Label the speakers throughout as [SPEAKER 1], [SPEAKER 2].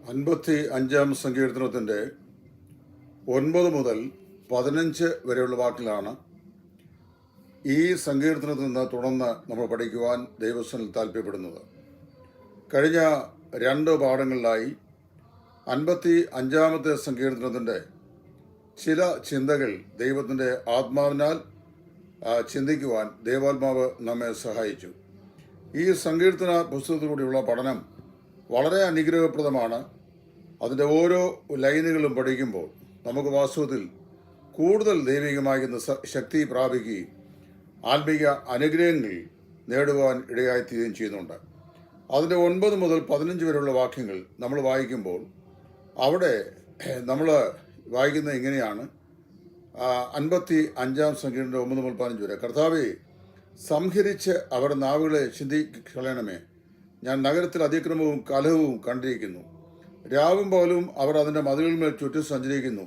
[SPEAKER 1] 55 സങ്കീർത്തനത്തിൻ്റെ 9 മുതൽ 15 വരെയുള്ള വാക്കിലാണ് ഈ സങ്കീർത്തനത്തിൽ നിന്ന് തുടർന്ന് നമ്മൾ പഠിക്കുവാൻ ദൈവസ്ഥനിൽ താല്പര്യപ്പെടുന്നത്. കഴിഞ്ഞ 2 പാഠങ്ങളിലായി 55 സങ്കീർത്തനത്തിൻ്റെ ചില ചിന്തകൾ ദൈവത്തിൻ്റെ ആത്മാവിനാൽ ചിന്തിക്കുവാൻ ദൈവാത്മാവ് നമ്മെ സഹായിച്ചു. ഈ സങ്കീർത്തന പുസ്തകത്തിലൂടെയുള്ള പഠനം വളരെ അനുഗ്രഹപ്രദമാണ്. അതിൻ്റെ ഓരോ ലൈനുകളും പഠിക്കുമ്പോൾ നമുക്ക് വാസ്തവത്തിൽ കൂടുതൽ ദൈവികമാകുന്ന ശക്തി പ്രാപിക്കുകയും ആത്മീക അനുഗ്രഹങ്ങൾ നേടുവാൻ ഇടയായിത്തീരുകയും ചെയ്യുന്നുണ്ട്. അതിൻ്റെ 9 മുതൽ 15 വരെയുള്ള വാക്യങ്ങൾ നമ്മൾ വായിക്കുമ്പോൾ അവിടെ നമ്മൾ വായിക്കുന്നത് ഇങ്ങനെയാണ്. 55 സങ്കീർത്തനം 9 മുതൽ 15 വരെ. കർത്താവേ, സംഹരിച്ച് അവരുടെ നാവുകളെ ചിന്തിക്കളയണമേ. ഞാൻ നഗരത്തിൽ അതിക്രമവും കലഹവും കണ്ടിരിക്കുന്നു. രാവും പകലും അവർ അതിൻ്റെ മതിലുകളിന്മേൽ ചുറ്റും സഞ്ചരിക്കുന്നു.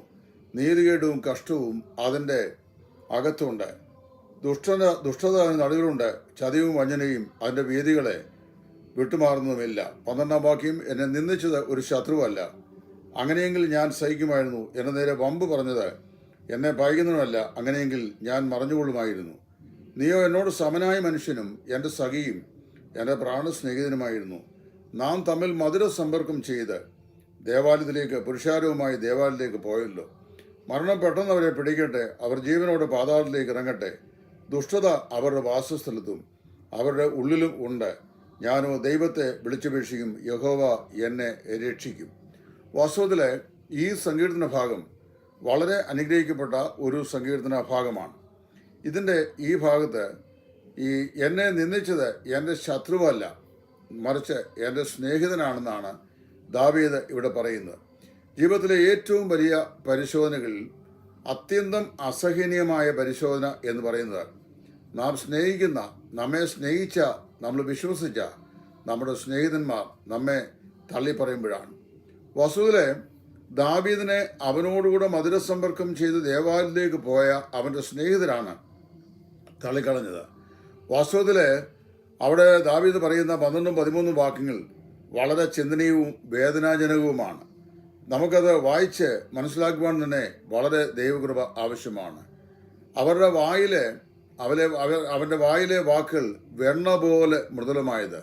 [SPEAKER 1] നീതികേടും കഷ്ടവും അതിൻ്റെ അകത്തുണ്ട്. ദുഷ്ടത അതിന് നടുവിലുണ്ട്. ചതിവും വഞ്ചനയും അതിൻ്റെ വീതികളെ വിട്ടുമാറുന്നതുമില്ല. 12 വാക്യം, എന്നെ നിന്ദിച്ചത് ഒരു ശത്രുവല്ല, അങ്ങനെയെങ്കിൽ ഞാൻ സഹിക്കുമായിരുന്നു. എന്നെ നേരെ വമ്പ് പറഞ്ഞത് എന്നെ ഭയക്കുന്നതുമല്ല, അങ്ങനെയെങ്കിൽ ഞാൻ മറഞ്ഞുകൊള്ളുമായിരുന്നു. നീയോ എന്നോട് സമനായ മനുഷ്യനും എൻ്റെ സഖിയും എൻ്റെ പ്രാണസ്നേഹിതനുമായിരുന്നു. നാം തമ്മിൽ മധുര സമ്പർക്കം ചെയ്ത് ദേവാലയത്തിലേക്ക് പുരുഷാരവുമായി ദേവാലയത്തിലേക്ക് പോയല്ലോ. മരണം പെട്ടെന്ന് അവരെ പിടിക്കട്ടെ, അവർ ജീവനോടെ പാതാളത്തിലേക്ക് ഇറങ്ങട്ടെ. ദുഷ്ടത അവരുടെ വാസസ്ഥലത്തും അവരുടെ ഉള്ളിലും ഉണ്ട്. ഞാനോ ദൈവത്തെ വിളിച്ചപേക്ഷിക്കും, യഹോവ എന്നെ രക്ഷിക്കും. വാസ്തവത്തിൽ ഈ സങ്കീർത്തന ഭാഗം വളരെ അനുഗ്രഹിക്കപ്പെട്ട ഒരു സങ്കീർത്തന ഭാഗമാണ്. ഇതിൻ്റെ ഈ ഭാഗത്ത് ഈ എന്നെ നിന്ദിച്ചത് എൻ്റെ ശത്രുവല്ല, മറിച്ച് എൻ്റെ സ്നേഹിതനാണെന്നാണ് ദാവീദ് ഇവിടെ പറയുന്നത്. ജീവിതത്തിലെ ഏറ്റവും വലിയ പരിശോധനകളിൽ അത്യന്തം അസഹനീയമായ പരിശോധന എന്ന് പറയുന്നത് നാം സ്നേഹിക്കുന്ന, നമ്മെ സ്നേഹിച്ച, നമ്മൾ വിശ്വസിച്ച നമ്മുടെ സ്നേഹിതന്മാർ നമ്മെ തള്ളിപ്പറയുമ്പോഴാണ്. വസ്തുതയിലെ ദാവീദിനെ അവനോടുകൂടെ മധുരസമ്പർക്കം ചെയ്ത് ദേവാലയത്തിലേക്ക് പോയ അവൻ്റെ സ്നേഹിതരാണ് തള്ളിക്കളഞ്ഞത്. വാസ്തവത്തിൽ അവിടെ ദാവീദ് പറയുന്ന 12 13 വാക്യങ്ങൾ വളരെ ചിന്തനീയവും വേദനാജനകവുമാണ്. നമുക്കത് വായിച്ച് മനസ്സിലാക്കുവാൻ തന്നെ വളരെ ദൈവകൃപ ആവശ്യമാണ്. അവരുടെ വായിലെ അവൻ്റെ വായിലെ വാക്കുകൾ വെണ്ണ പോലെ മൃദുലമായത്,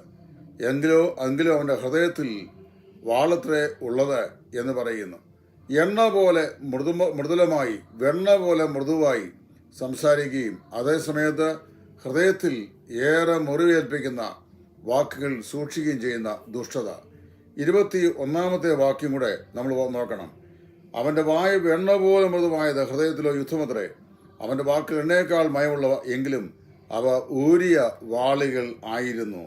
[SPEAKER 1] എങ്കിലും അവൻ്റെ ഹൃദയത്തിൽ വാളത്രേ ഉള്ളത് എന്ന് പറയുന്നു. എണ്ണ പോലെ മൃദുലമായി, വെണ്ണ പോലെ മൃദുവായി സംസാരിക്കുകയും അതേസമയത്ത് ഹൃദയത്തിൽ ഏറെ മുറിവേൽപ്പിക്കുന്ന വാക്കുകൾ സൂക്ഷിക്കുകയും ചെയ്യുന്ന ദുഷ്ടത. 21 വാക്യം കൂടെ നമ്മൾ നോക്കണം. അവൻ്റെ വായ വെണ്ണ പോലെ മൃദുവായത്, ഹൃദയത്തിലോ യുദ്ധമത്രേ. അവൻ്റെ വാക്കുകൾ എണ്ണയേക്കാൾ മയമുള്ളവ, എങ്കിലും അവ ഊരിയ വാളുകൾ ആയിരുന്നു.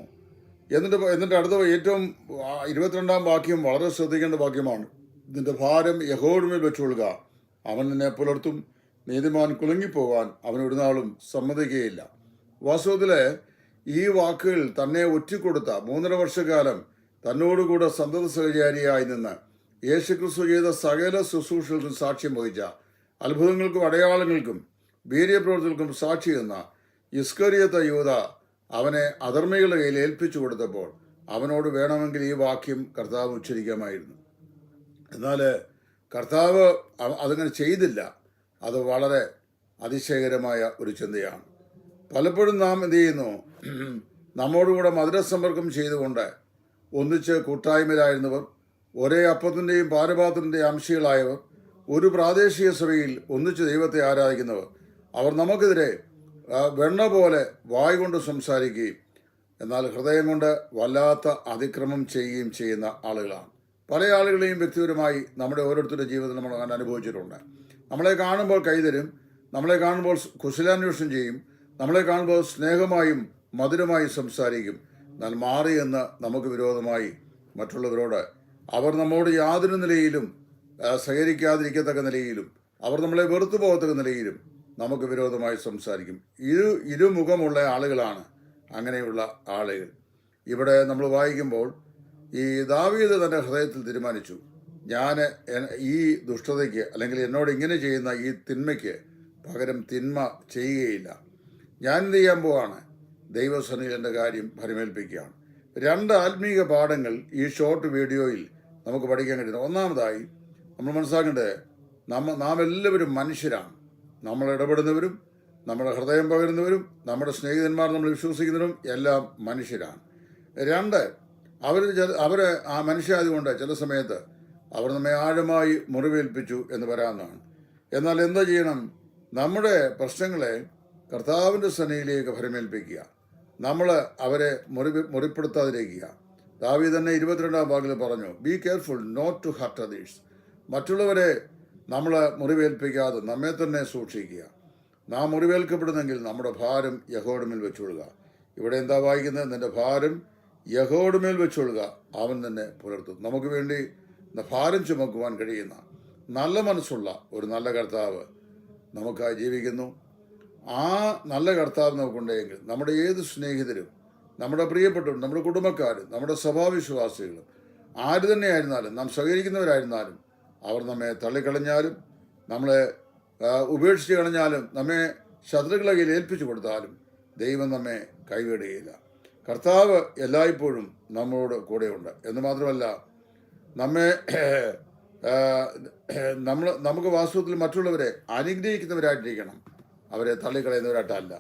[SPEAKER 1] എന്നിട്ട് അടുത്ത ഏറ്റവും 22 വാക്യം വളരെ ശ്രദ്ധിക്കേണ്ട വാക്യമാണ്. ഇതിൻ്റെ ഭാരം യഹോവയുടെ മേൽ വെച്ചുകൊള്ളുക, അവൻ നിന്നെ പുലർത്തും. നീതിമാൻ കുലുങ്ങിപ്പോകാൻ അവൻ ഒരു നാളും സമ്മതിക്കുകയില്ല. വാസ്തവത്തിൽ ഈ വാക്കുകൾ തന്നെ ഒറ്റിക്കൊടുത്ത 3.5 വർഷക്കാലം തന്നോടുകൂടെ സന്തത സഹചാരിയായി നിന്ന് യേശുക്രിസ്തു ചെയ്ത സകല ശുശ്രൂഷകൾക്കും സാക്ഷ്യം വഹിച്ച, അത്ഭുതങ്ങൾക്കും അടയാളങ്ങൾക്കും വീര്യപ്രവൃത്തികൾക്കും സാക്ഷി എന്ന ഇസ്കറിയത്ത യൂദ അവനെ അധർമ്മികളുടെ കയ്യിൽ ഏൽപ്പിച്ചു കൊടുത്തപ്പോൾ അവനോട് വേണമെങ്കിൽ ഈ വാക്യം കർത്താവ് ഉച്ചരിക്കാമായിരുന്നു. എന്നാൽ കർത്താവ് അതങ്ങനെ ചെയ്തില്ല. അത് വളരെ അതിശയകരമായ ഒരു ചിന്തയാണ്. പലപ്പോഴും നാം എന്ത് ചെയ്യുന്നു, നമ്മോടുകൂടെ മധുരസമ്പർക്കം ചെയ്തുകൊണ്ട് ഒന്നിച്ച് കൂട്ടായ്മയിലായിരുന്നവർ, ഒരേ അപ്പത്തിൻ്റെയും പാരപാത്രത്തിൻ്റെയും അംശികളായവർ, ഒരു പ്രാദേശിക സഭയിൽ ഒന്നിച്ച് ദൈവത്തെ ആരാധിക്കുന്നവർ, അവർ നമുക്കെതിരെ വെണ്ണ പോലെ വായ് കൊണ്ട് സംസാരിക്കുകയും എന്നാൽ ഹൃദയം കൊണ്ട് വല്ലാത്ത അതിക്രമം ചെയ്യുകയും ചെയ്യുന്ന ആളുകളാണ്. പല ആളുകളെയും വ്യക്തിപരമായി നമ്മുടെ ഓരോരുത്തരുടെ ജീവിതത്തിൽ നമ്മൾ അങ്ങനെ അനുഭവിച്ചിട്ടുണ്ട്. നമ്മളെ കാണുമ്പോൾ കൈതരും, നമ്മളെ കാണുമ്പോൾ കുശലാന്വേഷണം ചെയ്യും, നമ്മളെ കാണുമ്പോൾ സ്നേഹമായും മധുരമായും സംസാരിക്കും. എന്നാൽ മാറിയെന്ന് നമുക്ക് വിരോധമായി മറ്റുള്ളവരോട് അവർ നമ്മോട് യാതൊരു നിലയിലും സഹകരിക്കാതിരിക്കത്തക്ക നിലയിലും അവർ നമ്മളെ വെറുത്തു പോകത്തക്ക നിലയിലും നമുക്ക് വിരോധമായി സംസാരിക്കും. ഇരുമുഖമുള്ള ആളുകളാണ് അങ്ങനെയുള്ള ആളുകൾ. ഇവിടെ നമ്മൾ വായിക്കുമ്പോൾ ഈ ദാവീദ് തൻ്റെ ഹൃദയത്തിൽ തീരുമാനിച്ചു, ഞാൻ ഈ ദുഷ്ടതയ്ക്ക് അല്ലെങ്കിൽ എന്നോട് ഇങ്ങനെ ചെയ്യുന്ന ഈ തിന്മയ്ക്ക് പകരം തിന്മ ചെയ്യുകയില്ല. ഞാൻ എന്ത് ചെയ്യാൻ പോവാണ്, ദൈവസന്നിധിയിൽ എൻ്റെ കാര്യം ഫലമേൽപ്പിക്കുകയാണ്. 2 ആത്മീക പാഠങ്ങൾ ഈ ഷോർട്ട് വീഡിയോയിൽ നമുക്ക് പഠിക്കാൻ കഴിയുന്നത്. ഒന്നാമതായി നമ്മൾ മനസ്സിലാക്കേണ്ടത് നാം എല്ലാവരും മനുഷ്യരാണ്. നമ്മൾ ഇടപെടുന്നവരും നമ്മുടെ ഹൃദയം പകരുന്നവരും നമ്മുടെ സ്നേഹിതന്മാർ നമ്മൾ വിശ്വസിക്കുന്നവരും എല്ലാം മനുഷ്യരാണ്. രണ്ട്, അവർ ആ മനുഷ്യരായതുകൊണ്ട് ചില സമയത്ത് അവർ നമ്മെ ആഴമായി മുറിവേൽപ്പിച്ചു എന്ന് പറയാവുന്നതാണ്. എന്നാൽ എന്താ ചെയ്യണം? നമ്മുടെ പ്രശ്നങ്ങളെ കർത്താവിൻ്റെ സന്നിധിയിലേക്ക് ഫലമേൽപ്പിക്കുക. നമ്മൾ അവരെ മുറിപ്പെടുത്താതിരിക്കുക. ദാവീദ് തന്നെ 22-ാം വാക്യത്തിൽ പറഞ്ഞു, be careful not to hurt others. മറ്റുള്ളവരെ നമ്മൾ മുറിവേൽപ്പിക്കാതെ നമ്മെ തന്നെ സൂക്ഷിക്കുക. നാം മുറിവേൽക്കപ്പെടുന്നെങ്കിൽ നമ്മുടെ ഭാരം യഹോവയുടെ മേൽ വെച്ചുകൊള്ളുക. ഇവിടെ എന്താ വായിക്കുന്നത്? നിന്റെ ഭാരം യഹോവയുടെ മേൽ വെച്ചുകൊള്ളുക, അവൻ തന്നെ പുലർത്തും. നമുക്ക് വേണ്ടി ഭാരം ചുമക്കുവാൻ കഴിയുന്ന നല്ല മനസ്സുള്ള ഒരു നല്ല കർത്താവ് നമുക്കായി ജീവിക്കുന്നു. ആ നല്ല കർത്താവ് നമുക്കുണ്ടെങ്കിൽ നമ്മുടെ ഏത് സ്നേഹിതരും, നമ്മുടെ പ്രിയപ്പെട്ടവരും, നമ്മുടെ കുടുംബക്കാരും, നമ്മുടെ സഭാവിശ്വാസികളും ആര് തന്നെയായിരുന്നാലും, നാം സഹകരിക്കുന്നവരായിരുന്നാലും, അവർ നമ്മെ തള്ളിക്കളഞ്ഞാലും നമ്മളെ ഉപേക്ഷിച്ച് കളഞ്ഞാലും നമ്മെ ശത്രുക്കളെ കയ്യിൽ ഏൽപ്പിച്ചു കൊടുത്താലും ദൈവം നമ്മെ കൈവിടുകയില്ല. കർത്താവ് എല്ലായ്പ്പോഴും നമ്മളോട് കൂടെയുണ്ട്. എന്ന് മാത്രമല്ല, നമുക്ക് വാസ്തവത്തിൽ മറ്റുള്ളവരെ അനുഗ്രഹിക്കുന്നവരായിട്ടിരിക്കണം, അവരെ തള്ളിക്കളയുന്നവരായിട്ടല്ല.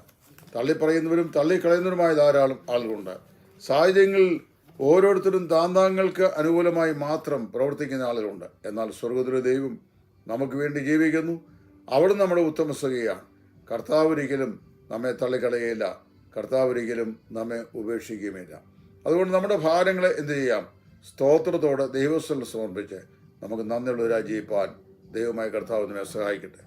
[SPEAKER 1] തള്ളിപ്പറയുന്നവരും തള്ളിക്കളയുന്നവരുമായ ധാരാളം ആളുകളുണ്ട്. സാഹചര്യങ്ങളിൽ ഓരോരുത്തരും താന്താങ്ങൾക്ക് അനുകൂലമായി മാത്രം പ്രവർത്തിക്കുന്ന ആളുകളുണ്ട്. എന്നാൽ സ്വർഗ്ഗത്തിലെ ദൈവം നമുക്ക് വേണ്ടി ജീവിക്കുന്നു. അവിടെ നമ്മുടെ ഉത്തമ സഖിയാണ്. കർത്താവ് ഒരിക്കലും നമ്മെ തള്ളിക്കളയുകയില്ല. കർത്താവ് ഒരിക്കലും നമ്മെ ഉപേക്ഷിക്കുകയുമില്ല. അതുകൊണ്ട് നമ്മുടെ ഭാരങ്ങളെ എന്ത് ചെയ്യാം? സ്തോത്രത്തോടെ ദൈവസ്ഥലിൽ സമർപ്പിച്ച് നമുക്ക് നന്ദിയുള്ളവരായി ജീവിപ്പാൻ ദൈവമായ കർത്താവ് നമ്മെ സഹായിക്കട്ടെ.